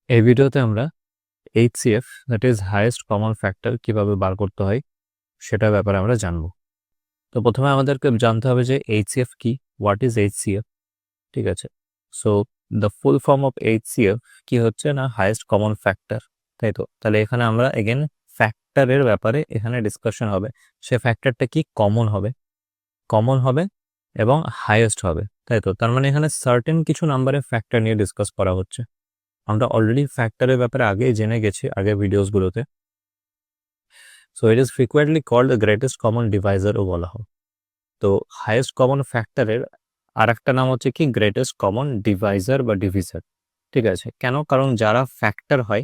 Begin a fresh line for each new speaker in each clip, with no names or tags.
এই ভিডিওতে আমরা HCF that is highest common factor কিভাবে বার করতে হয় সেটার ব্যাপারে আমরা জানবো। তো প্রথমে আমাদেরকে জানতে হবে যে HCF কি, হোয়াট ইজ HCF। ঠিক আছে, so the full form of HCF কি হচ্ছে না, হাইয়েস্ট কমন ফ্যাক্টর, তাই তো। তাহলে এখানে আমরা এগেন ফ্যাক্টরের ব্যাপারে এখানে ডিসকাশন হবে। সে ফ্যাক্টরটা কি, কমন হবে এবং হাইয়েস্ট হবে, তাই তো। তার মানে এখানে সার্টেন কিছু নাম্বারের ফ্যাক্টর নিয়ে ডিসকাস করা হচ্ছে। আমরা অলরেডি ফ্যাক্টরের ব্যাপারে আগেই জেনে গেছি আগের ভিডিওসগুলোতে। So it is frequently called the greatest common ডিভাইজারও বলা হয়। তো হাইয়েস্ট কমন ফ্যাক্টরের আর একটা নাম হচ্ছে কি, গ্রেটেস্ট কমন ডিভাইজার বা ডিভিজার। ঠিক আছে, কেন? কারণ যারা ফ্যাক্টর হয়,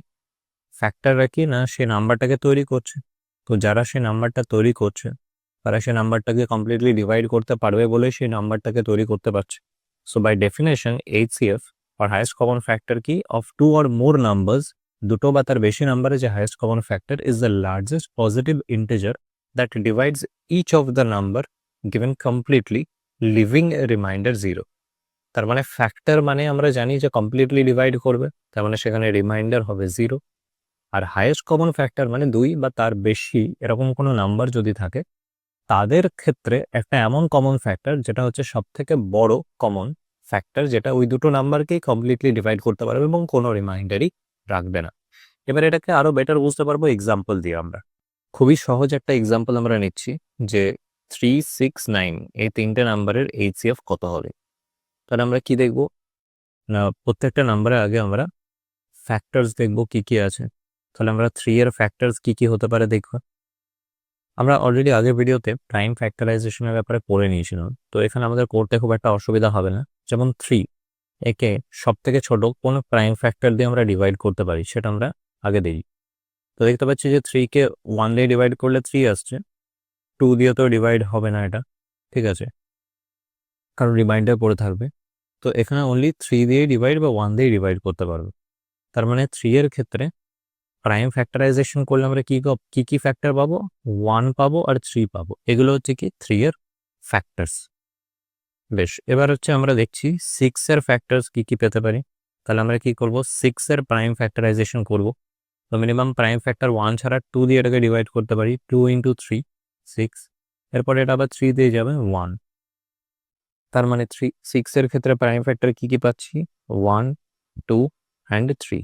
ফ্যাক্টররা কি না সে নাম্বারটাকে তৈরি করছে। তো যারা সে নাম্বারটা তৈরি করছে তারা সে নাম্বারটাকে কমপ্লিটলি ডিভাইড করতে পারবে বলে সেই নাম্বারটাকে তৈরি করতে পারছে। সো বাই ডেফিনেশন HCF আর হাইয়েস্ট কমন ফ্যাক্টর কি, of two or more numbers, দুটো বা তার বেশি নাম্বারে যে highest common factor is the largest positive integer that divides each of the number given completely, leaving a remainder zero. তার মানে ফ্যাক্টর মানে আমরা জানি যে কমপ্লিটলি ডিভাইড করবে, তার মানে সেখানে রিমাইন্ডার হবে জিরো। আর হাইয়েস্ট কমন ফ্যাক্টর মানে দুই বা তার বেশি এরকম কোনো নাম্বার যদি থাকে তাদের ক্ষেত্রে একটা এমন কমন ফ্যাক্টর যেটা হচ্ছে সব থেকে বড় কমন ফ্যাক্টর, যেটা ওই দুটো নাম্বারকেই কমপ্লিটলি ডিভাইড করতে পারবে এবং কোনো রিমাইন্ডারই রাখবে না। এবার এটাকে আরো বেটার বুঝতে পারবো এক্সাম্পল দিয়ে। আমরা খুবই সহজ একটা এক্সাম্পল আমরা নিচ্ছি যে 3, 6, 9 এই তিনটে নাম্বারের HCF কত হবে। তাহলে আমরা কি দেখব না, প্রত্যেকটা নাম্বারের আগে আমরা ফ্যাক্টরস দেখব কি কি আছে। তাহলে আমরা 3 এর ফ্যাক্টরস কি কি হতে পারে দেখব। আমরা অলরেডি আগের ভিডিওতে প্রাইম ফ্যাক্টরাইজেশনের ব্যাপারে পড়ে নিয়েছিলাম, তো এখানে আমাদের করতে খুব একটা অসুবিধা হবে না। যেমন 3 একে সব থেকে ছোট কোন প্রাইম ফ্যাক্টর দিয়ে আমরা ডিভাইড করতে পারি সেটা আমরা আগে দেখি। তো দেখতে পাচ্ছি যে 3 কে 1 দিয়ে ডিভাইড করলে 3 আসছে, 2 দিয়ে তো ডিভাইড হবে না এটা, ঠিক আছে, কারণ রিমাইন্ডার পড়ে থাকবে। তো এখানে অনলি 3 দিয়ে ডিভাইড বা 1 দিয়ে ডিভাইড করতে পারবে। তার মানে 3 এর ক্ষেত্রে প্রাইম ফ্যাক্টরাইজেশন করলে আমরা কি কি ফ্যাক্টর পাবো, 1 পাবো আর 3 পাবো। এগুলো হচ্ছে কি 3 এর ফ্যাক্টরস। বেশ, এবার হচ্ছে আমরা দেখছি 6 এর ফ্যাক্টরস কি কি পেতে পারি। তাহলে আমরা কি করব, 6 এর প্রাইম ফ্যাক্টরাইজেশন করব। তো মিনিমাম প্রাইম ফ্যাক্টর 1 ছাড়া 2 দিয়ে এটাকে ডিভাইড করতে পারি, 2 ইন্টু 3 6। এরপরে এটা আবার 3 দিয়ে যাবে 1। তার মানে 6 এর ক্ষেত্রে প্রাইম ফ্যাক্টর কি কি পাচ্ছি, 1, 2 অ্যান্ড 3।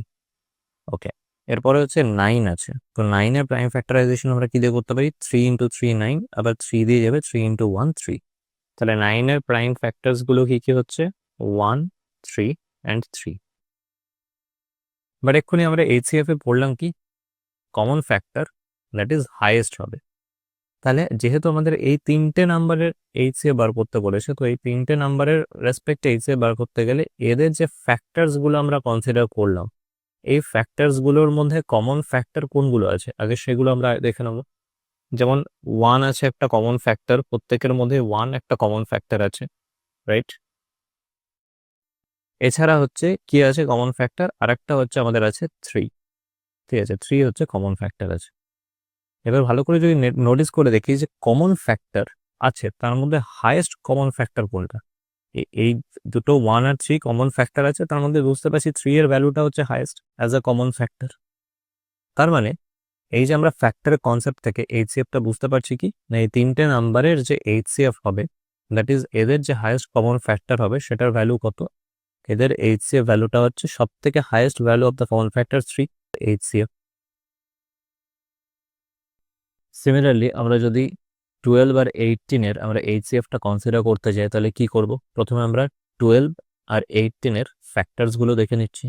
ওকে, এরপরে হচ্ছে 9 আছে। তো 9 এর প্রাইম ফ্যাক্টরাইজেশন আমরা কি দিয়ে করতে পারি, 3 ইন্টু 3 9, আবার 3 দিয়ে যাবে 3 ইন্টু 1 3। তাহলে 9 এর প্রাইম ফ্যাক্টরস গুলো কি কি হচ্ছে, 1, 3 অ্যান্ড 3। বাট এক্ষুনি আমরা HCF এ পড়লাম কি, common factor that is highest হবে। তাহলে যেহেতু আমাদের এই তিনটে নাম্বারের HCF বার করতে বলেছে, তো এই তিনটে নাম্বারের রেসপেক্টে HCF বার করতে গেলে এদের যে ফ্যাক্টরস গুলো আমরা কনসিডার করলাম, এই ফ্যাক্টরস গুলোর মধ্যে কমন ফ্যাক্টর কোনগুলো আছে আগে সেগুলো আমরা দেখে নেব। যেমন 1 আছে একটা কমন ফ্যাক্টর, প্রত্যেকের মধ্যে 1 একটা কমন ফ্যাক্টর আছে, রাইট। এছাড়া হচ্ছে কি আছে কমন ফ্যাক্টর, আর একটা হচ্ছে আমাদের আছে 3। ঠিক আছে, 3 হচ্ছে কমন ফ্যাক্টর আছে। এবার ভালো করে যদি নোটিস করে দেখি যে কমন ফ্যাক্টর আছে তার মধ্যে হাইয়েস্ট কমন ফ্যাক্টর কোনটা। এই দুটো 1 আর 3 কমন ফ্যাক্টর আছে, তার মধ্যে বুঝতে পারছি 3 এর ভ্যালুটা হচ্ছে highest as a common factor. তার মানে এই যে আমরা ফ্যাক্টরের কনসেপ্ট থেকে HCFটা বুঝতে পারছি কি না, এই তিনটে নাম্বারের যে HCF হবে দ্যাট ইজ এদের যে হাইয়েস্ট কমন ফ্যাক্টর হবে সেটার ভ্যালু কত। এদের HCF ভ্যালুটা হচ্ছে সব থেকে highest value of the common factor 3 HCF। Similarly আমরা যদি 12 আর 18 এর আমরা HCFটা কনসিডার করতে যাই তাহলে কি করব, প্রথমে আমরা 12 আর 18 এর ফ্যাক্টরস গুলো দেখে নিচ্ছি।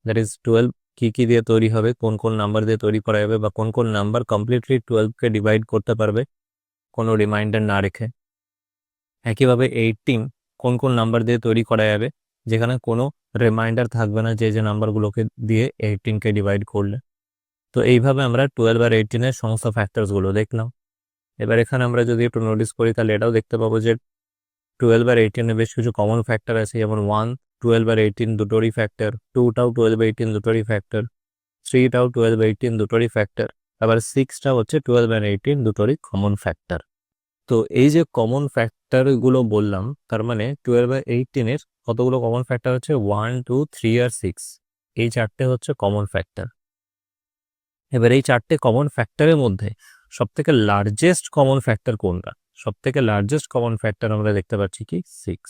দ্যাট ইজ 12 কি কি দিয়ে তৈরি হবে, কোন কোন নাম্বার দিয়ে তৈরি করা যাবে, বা কোন কোন নাম্বার কমপ্লিটলি 12কে ডিভাইড করতে পারবে কোনো রিমাইন্ডার না রেখে। একইভাবে 18 কোন কোন নাম্বার দিয়ে তৈরি করা যাবে যেখানে কোনো রিমাইন্ডার থাকবে না, যে যে নাম্বারগুলোকে দিয়ে 18কে ডিভাইড করলে। তো এইভাবে আমরা 12 আর 18 এর সমস্ত ফ্যাক্টরস গুলো দেখলাম। এবার এখানে আমরা যদি একটু নোটিস করি তাহলে এটাও দেখতে পাবো যে 12 আর 18 এ বেশ কিছু কমন ফ্যাক্টর আছে, যেমন 1 12 আর 18 দুটোরই ফ্যাক্টর, 2টাও 12 18 দুটোরই ফ্যাক্টর, 3টাও 12 18 দুটোরই ফ্যাক্টর, আবার 6টা হচ্ছে 12 আর 18 দুটোরই কমন ফ্যাক্টর। তো এই যে কমন ফ্যাক্টর গুলো বললাম, তার মানে 12 আর 18 এর কতগুলো কমন ফ্যাক্টর হচ্ছে, 1 2 3 আর 6। এই 4টে হচ্ছে কমন ফ্যাক্টর। এবার এই 4টে কমন ফ্যাক্টরের মধ্যে সবথেকে লার্জেস্ট কমন ফ্যাক্টর কোনটা? সবথেকে লার্জেস্ট কমন ফ্যাক্টর আমরা দেখতে পাচ্ছি কি 6।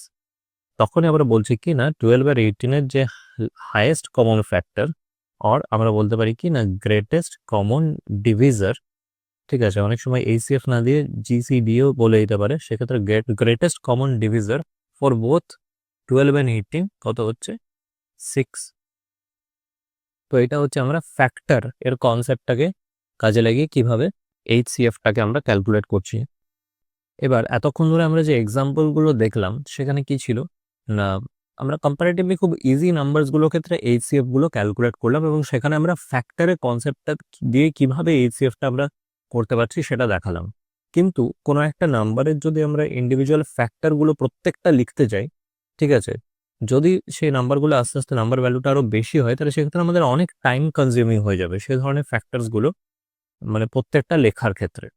তখনই আমরা বলছি কি না 12 আর 18 এর যে হাইয়েস্ট কমন ফ্যাক্টর, অর আমরা বলতে পারি কি না গ্রেটেস্ট কমন ডিভিজার। ঠিক আছে, অনেক সময় এইচসিএফ না দিয়ে জিসিডিও বলে দিতে পারে। সেক্ষেত্রে greatest common divisor for both 12 and 18 কত হচ্ছে? 6। তো এটা হচ্ছে আমরা ফ্যাক্টর এর কনসেপ্টটাকে কাজে লাগিয়ে কিভাবে এইচসিএফটাকে আমরা ক্যালকুলেট করছি। এবার এতক্ষণ ধরে আমরা যে এক্সাম্পলগুলো দেখলাম সেখানে কি ছিল না, আমরা কম্পারেটিভলি খুব ইজি নাম্বারসগুলোর ক্ষেত্রে এইচসিএফগুলো ক্যালকুলেট করলাম এবং সেখানে আমরা ফ্যাক্টরের কনসেপ্টটা দিয়ে কিভাবে এইচসিএফটা আমরা করতে পারছি সেটা দেখালাম। কিন্তু কোনো একটা নাম্বারের যদি আমরা ইন্ডিভিজুয়াল ফ্যাক্টরগুলো প্রত্যেকটা লিখতে যাই, ঠিক আছে, যদি সেই নাম্বারগুলো আস্তে আস্তে নাম্বার ভ্যালুটা আরও বেশি হয় তাহলে সেক্ষেত্রে আমাদের অনেক টাইম কনজিউমিং হয়ে যাবে সে ধরনের ফ্যাক্টরসগুলো, মানে প্রত্যেকটা লেখার ক্ষেত্রে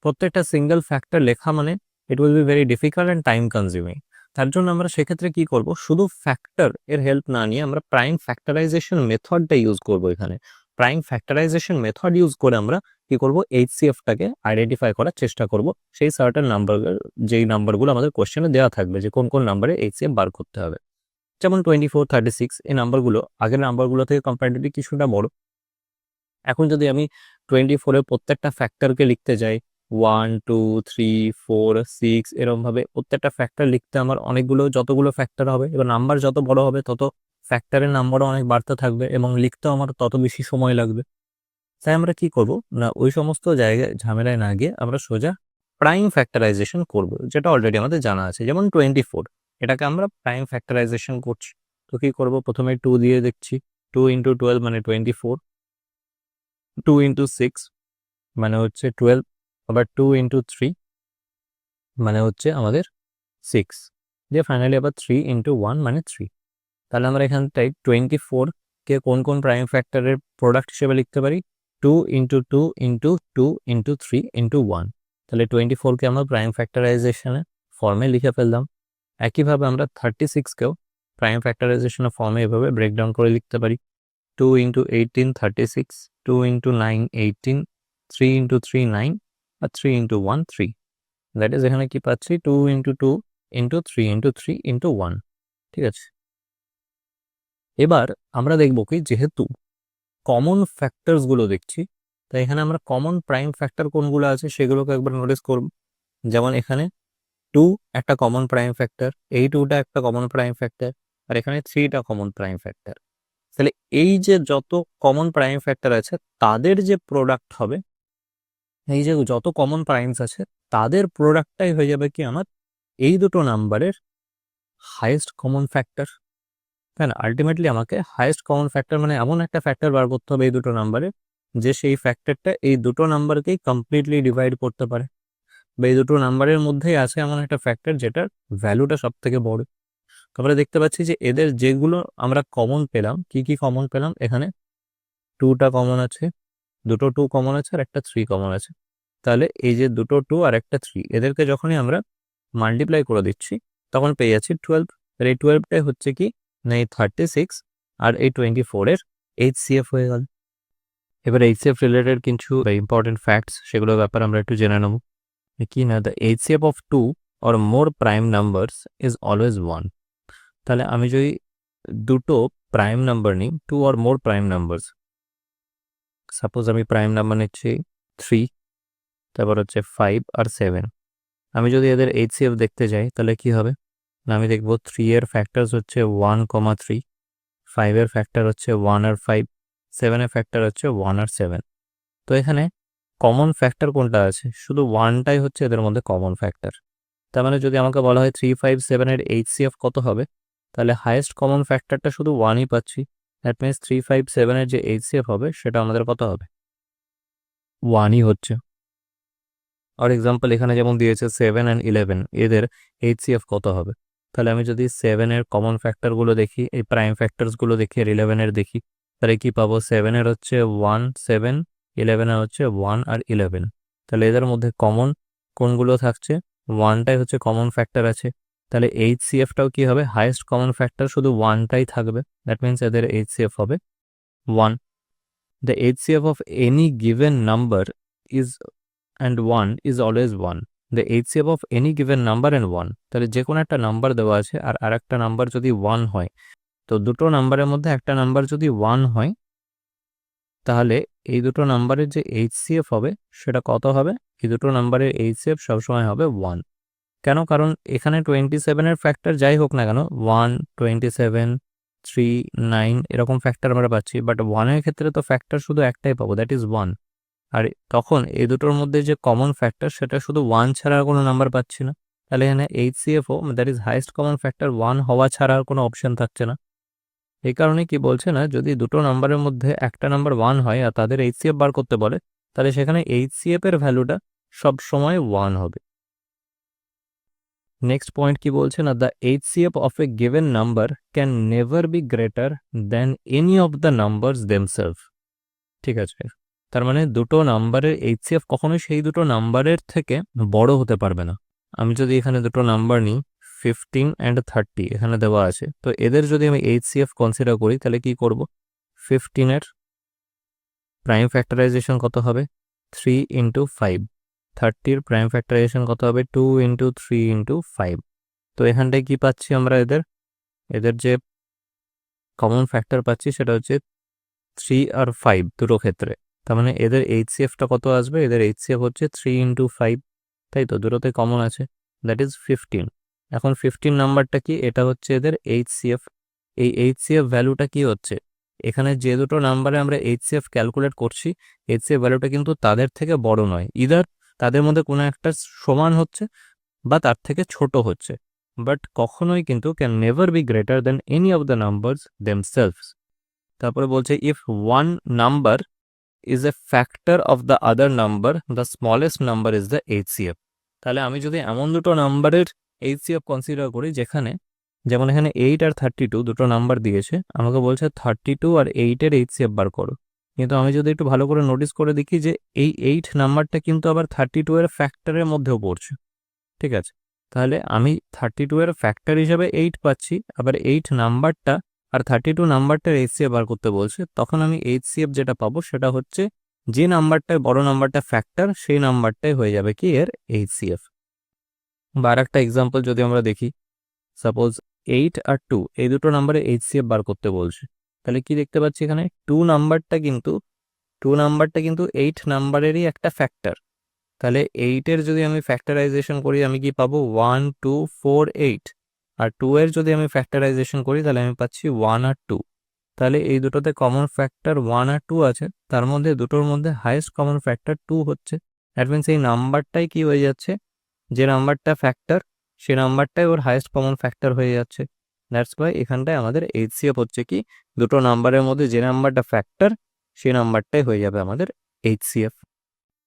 প্রত্যেকটা সিঙ্গেল ফ্যাক্টর লেখা মানে it will be very difficult and time consuming. তার জন্য আমরা সেক্ষেত্রে কি করব, শুধু ফ্যাক্টর এর হেল্প না নিয়ে আমরা প্রাইম ফ্যাক্টরাইজেশন মেথডটা ইউজ করব। এখানে প্রাইম ফ্যাক্টরাইজেশন মেথড ইউজ করে আমরা কি করব, এইচসিএফটাকে আইডেন্টিফাই করার চেষ্টা করব সেই সার্টেন নাম্বার, যেই নাম্বারগুলো আমাদের কোশ্চেনে দেওয়া থাকবে যে কোন কোন নাম্বারে এইচসিএফ বার করতে হবে। যেমন 24, 36 এই নাম্বারগুলো আগের নাম্বারগুলো থেকে কম্পারেটিভলি কিছুটা বড়। এখন যদি আমি 24 এর প্রত্যেকটা ফ্যাক্টরকে লিখতে যাই 1, 2, 3, 4, 6 এরকমভাবে প্রত্যেকটা ফ্যাক্টর লিখতে আমার অনেকগুলো যতগুলো ফ্যাক্টর হবে, এবার নাম্বার যত বড় হবে তত ফ্যাক্টরের নাম্বারও অনেক বাড়তে থাকবে এবং লিখতেও আমার তত বেশি সময় লাগবে। তাই আমরা কি করব না, ওই সমস্ত জায়গায় ঝামেলায় না গিয়ে আমরা সোজা প্রাইম ফ্যাক্টরাইজেশন করব, যেটা অলরেডি আমাদের জানা আছে। যেমন 24 এটাকে আমরা প্রাইম ফ্যাক্টরাইজেশন করছি। তো কি করব, প্রথমে 2 দিয়ে দেখছি, 2 × 12 মানে 24, 2 × 6 মানে হচ্ছে 12, আবার 2 × 3 মানে হচ্ছে আমাদের 6, দিয়ে ফাইনালি আবার 3 × 1 মানে 3। তাহলে আমরা এখানটায় 24কে কোন কোন প্রাইম ফ্যাক্টরের প্রোডাক্ট হিসেবে লিখতে পারি, 2 × 2 × 2 × 3 × 1। তাহলে 24কে আমরা প্রাইম ফ্যাক্টরাইজেশনের ফর্মে লিখে ফেললাম। একইভাবে আমরা 36কেও প্রাইম ফ্যাক্টরাইজেশনের ফর্মে এভাবে ব্রেকডাউন করে লিখতে পারি, 2 × 18 36, 2 × 9 18, 3 × 3 9 আর 3 × 1 3। দ্যাট ইজ এখানে কি পাচ্ছি 2 × 2 × 3 × 3 × 1। ঠিক আছে, এবার আমরা দেখব কি যেহেতু কমন ফ্যাক্টরসগুলো দেখছি, তাই এখানে আমরা কমন প্রাইম ফ্যাক্টর কোনগুলো আছে সেগুলোকে একবার নোটিস করব। যেমন এখানে 2 একটা কমন প্রাইম ফ্যাক্টর, এই 2টা একটা কমন প্রাইম ফ্যাক্টর, আর এখানে 3টা কমন প্রাইম ফ্যাক্টর। তাহলে এই যে যত কমন প্রাইম ফ্যাক্টর আছে তাদের যে প্রোডাক্ট হবে, এই যে যত কমন প্রাইমস আছে তাদের প্রোডাক্টটাই হয়ে যাবে কি আমার এই দুটো নাম্বারের হাইয়েস্ট কমন ফ্যাক্টর। তাই না, আলটিমেটলি আমাকে হাইয়েস্ট কমন ফ্যাক্টর মানে এমন একটা ফ্যাক্টর বার করতে হবে এই দুটো নাম্বারে যে সেই ফ্যাক্টরটা এই দুটো নাম্বারকেই কমপ্লিটলি ডিভাইড করতে পারে, বা এই দুটো নাম্বারের মধ্যেই আছে এমন একটা ফ্যাক্টর যেটার ভ্যালুটা সব থেকে বড়। তো আমরা দেখতে পাচ্ছি যে এদের যেগুলো আমরা কমন পেলাম, কি কি কমন পেলাম, এখানে 2টা কমন আছে, দুটো 2 কমন আছে আর একটা 3 কমন আছে। তাহলে এই যে দুটো 2 আর একটা 3 এদেরকে যখনই আমরা মাল্টিপ্লাই করে দিচ্ছি তখন পেয়ে যাচ্ছি 12। আর এই 12টাই হচ্ছে কি না এই 36 আর এই 24 এর এইচসিএফ হয়ে গেল। এবার এইচসিএফ রিলেটেড কিছু ইম্পর্টেন্ট ফ্যাক্টস সেগুলোর ব্যাপারে আমরা একটু জেনে নেব। কি না, the HCF of 2 or more prime numbers is always 1। তাহলে আমি যদি দুটো প্রাইম নাম্বার নিই, 2 or more prime numbers, suppose আমি প্রাইম নাম্বার নিচ্ছি 3, তারপর হচ্ছে 5 আর 7, আমি যদি এদের এইচসিএফ দেখতে যাই তাহলে কি হবে না, আমি দেখব 3 এর ফ্যাক্টরস হচ্ছে 1, 3, 5 এর ফ্যাক্টর হচ্ছে 1 আর 5, 7 এর ফ্যাক্টর হচ্ছে 1 আর 7। তো এখানে কমন ফ্যাক্টর কোনটা আছে, শুধু 1টাই হচ্ছে এদের মধ্যে কমন ফ্যাক্টর। তার মানে যদি আমাকে বলা হয় 3, 5, 7 এর এইচসিএফ কত হবে, তাহলে হাইয়েস্ট কমন ফ্যাক্টরটা শুধু 1ই পাচ্ছি। দ্যাট মিনস 3, 5, 7 এর যে এইচসিএফ হবে সেটা আমাদের কত হবে, 1ই হচ্ছে। আর এক্সাম্পল এখানে যেমন দিয়েছে 7 and 11 এদের এইচসিএফ কত হবে, তাহলে আমি যদি 7 এর কমন ফ্যাক্টরগুলো দেখি, এই প্রাইম ফ্যাক্টরসগুলো দেখি আর 11 এর দেখি, তাহলে কি পাবো, 7 এর হচ্ছে 1, 7, 11 এর হচ্ছে 1 আর 11। তাহলে এদের মধ্যে কমন কোনগুলো থাকছে, 1টাই হচ্ছে কমন ফ্যাক্টর আছে। তাহলে এইচসিএফটাও কি হবে, হাইয়েস্ট কমন ফ্যাক্টর শুধু 1টাই থাকবে। দ্যাট মিনস এদের এইচসিএফ হবে 1. The HCF of any given number is and 1 is always 1. The HCF of any given number and 1. তাহলে যে কোনো একটা নাম্বার দেওয়া আছে আর আরেকটা নাম্বার যদি 1 হয়, তো দুটো নাম্বারের মধ্যে একটা নাম্বার যদি 1 হয়, তাহলে এই দুটো নাম্বারের যে HCF হবে সেটা কত হবে? এই দুটো নাম্বারের HCF সবসময় হবে 1. কেন? কারণ এখানে 27-এর ফ্যাক্টর যাই হোক না কেন, 1, 27, 3, 9 এরকম ফ্যাক্টর আমরা পাচ্ছি, বাট 1-এর ক্ষেত্রে তো ফ্যাক্টর শুধু একটাই পাবো, দ্যাট ইজ 1. আর তখন এই দুটোর মধ্যে যে কমন ফ্যাক্টর সেটা শুধু 1 ছাড়া আর কোনো নাম্বার পাচ্ছি না। তাহলে এখানে HCFও that is highest common factor 1 হওয়া ছাড়া আর কোনো অপশন থাকছে না। এই কারণে কি বলছে না, যদি দুটো নাম্বারের মধ্যে একটা নাম্বার 1 হয় আর তাদের HCF বার করতে বলে, তাহলে সেখানে HCF এর ভ্যালুটা সব সময় 1 হবে। নেক্সট পয়েন্ট কি বলছে না, the HCF of a given number can never be greater than any of the numbers themselves. ঠিক আছে, তার মানে দুটো নাম্বারের HCF কখনোই সেই দুটো নাম্বারের থেকে বড় হতে পারবে না। আমি যদি এখানে দুটো নাম্বার নিই 15 and 30 এখানে দেওয়া আছে, তো এদের যদি আমি HCF কনসিডার করি তাহলে কি করব, 15-এর প্রাইম ফ্যাক্টরাইজেশন কত হবে? 3 × 5। 30-র প্রাইম ফ্যাক্টরাইজেশন কত হবে? 2 × 3 × 5। তো এখানটায় কি পাচ্ছি আমরা? এদের যে কমন ফ্যাক্টর পাচ্ছি সেটা হচ্ছে 3 আর 5 দুটো ক্ষেত্রে। তার মানে এদের HCFটা কত আসবে? এদের HCF হচ্ছে 3 × 5, তাই তো? দুটোতে কমন আছে, দ্যাট ইজ 15। এখন 15 নাম্বারটা কি? এটা হচ্ছে এদের HCF। এই HCF ভ্যালুটা কি হচ্ছে? এখানে যে দুটো নাম্বারে আমরা HCF ক্যালকুলেট করছি, HCF ভ্যালুটা কিন্তু তাদের থেকে বড় নয়, ইদার তাদের মধ্যে কোনো একটা সমান হচ্ছে বা তার থেকে ছোট হচ্ছে, বাট কখনোই কিন্তু can never be greater than any of the numbers themselves. তারপরে বলছে if one number is a factor of the other number, the smallest number is the HCF। তাহলে আমি যদি এমন দুটো নাম্বারের HCF কনসিডার করি যেখানে, যেমন এখানে 8 আর 32 দুটো নাম্বার দিয়েছে, আমাকে বলছে 32 আর 8-এর HCF বার করো। কিন্তু আমি যদি একটু ভালো করে নোটিস করে দেখি যে এই 8 নাম্বারটা কিন্তু আবার 32-এর ফ্যাক্টরের মধ্যেও পড়ছে। ঠিক আছে, তাহলে আমি 32-এর ফ্যাক্টর হিসাবে 8 পাচ্ছি, আবার 8 নাম্বারটা আর 32 নাম্বারটার HCF বার করতে বলছে। তখন আমি HCF যেটা পাবো সেটা হচ্ছে যে নাম্বারটায় বড় নাম্বারটা ফ্যাক্টর, সেই নাম্বারটাই হয়ে যাবে কি এর HCF। বা আর একটা এক্সাম্পল যদি আমরা দেখি, সাপোজ 8 আর 2 এই দুটো নাম্বারে HCF বার করতে বলছে, তাহলে কি দেখতে পাচ্ছি এখানে 2 নাম্বারটা কিন্তু 8 নাম্বারেরই একটা ফ্যাক্টর। তাহলে 8-এর যদি আমি ফ্যাক্টরাইজেশন করি আমি কি পাবো? 1, 2, 4, 8। আর 2-এর যদি আমি ফ্যাক্টরাইজেশন করি তাহলে আমি পাচ্ছি 1 আর 2। তাহলে এই দুটোতে কমন ফ্যাক্টর 1 আর 2 আছে, তার মধ্যে দুটোর মধ্যে হাইয়েস্ট কমন ফ্যাক্টর 2 হচ্ছে। দ্যাট মিনস এই নাম্বারটাই কি হয়ে যাচ্ছে, যে নাম্বারটা ফ্যাক্টর সে নাম্বারটাই ওর হাইয়েস্ট কমন ফ্যাক্টর হয়ে যাচ্ছে। দ্যাটস ওয়াই এখানটায় আমাদের HCF হচ্ছে কি, দুটো নাম্বারের মধ্যে যে নাম্বারটা ফ্যাক্টর সেই নাম্বারটাই হয়ে যাবে আমাদের HCF।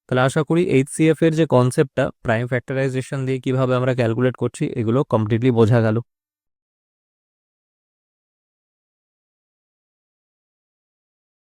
তাহলে আশা করি HCF এর যে কনসেপ্টটা প্রাইম ফ্যাক্টরাইজেশন দিয়ে কিভাবে আমরা ক্যালকুলেট করছি এগুলো কমপ্লিটলি বোঝা গেল।